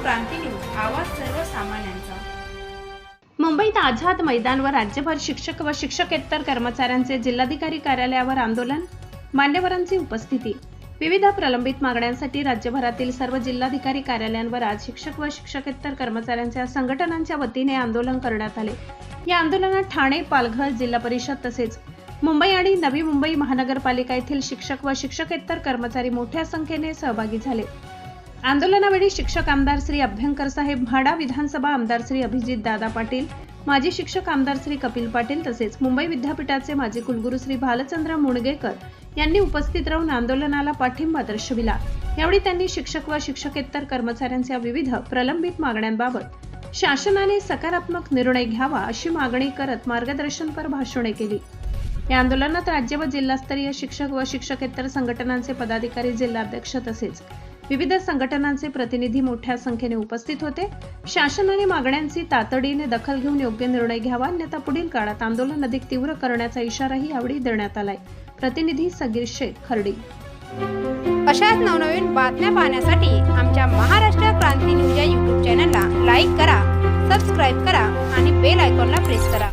क्रांती news, आवाज सर्वसामान्यांचा। मुंबईत आझाद मैदानवर राज्यभर शिक्षक व शिक्षकेतर कर्मचाऱ्यांचे जिल्हाधिकारी कार्यालयावर आंदोलन, मान्यवरांची उपस्थिती। विविध प्रलंबित मागण्यांसाठी राज्यभरातील सर्व जिल्हाधिकारी कार्यालयांवर आज शिक्षक व शिक्षकेतर कर्मचाऱ्यांच्या संघटनांच्या वतीने आंदोलन करण्यात आले। या आंदोलनात ठाणे, पालघर जिल्हा परिषद तसेच मुंबई आणि नवी मुंबई महानगरपालिका येथील शिक्षक व शिक्षकेतर कर्मचारी मोठ्या संख्येने सहभागी झाले। आंदोलनावेळी शिक्षक आमदार श्री अभ्यंकर साहेब, म्हाडा विधानसभा आमदार श्री अभिजित दादा पाटील, माजी शिक्षक आमदार श्री कपिल पाटील तसेच मुंबई विद्यापीठाचे माजी कुलगुरू श्री भालचंद्र मुणगेकर यांनी उपस्थित राहून आंदोलनाला पाठिंबा दर्शविला। यावेळी त्यांनी शिक्षक व शिक्षकेतर कर्मचाऱ्यांच्या विविध प्रलंबित मागण्यांबाबत शासनाने सकारात्मक निर्णय घ्यावा अशी मागणी करत मार्गदर्शनपर भाषणे केली। या आंदोलनात राज्य व जिल्हास्तरीय शिक्षक व शिक्षकेतर संघटनांचे पदाधिकारी, जिल्हाध्यक्ष तसेच विविध संघटनांचे प्रतिनिधी मोठ्या संख्येने उपस्थित होते। शासनाने मागण्यांची तातडीने दखल घेऊन योग्य निर्णय घ्यावा, अन्यथा पुढील काळात आंदोलन अधिक तीव्र करण्याचा इशाराही यावेळी देण्यात आलाय। प्रतिनिधी सगीर शेख, खर्डी। अशाच नवनवीन बातम्या पाहण्यासाठी आमच्या महाराष्ट्र क्रांती न्यूज या YouTube चॅनलला लाईक करा, सबस्क्राईब करा आणि बेल आयकॉनला प्रेस करा।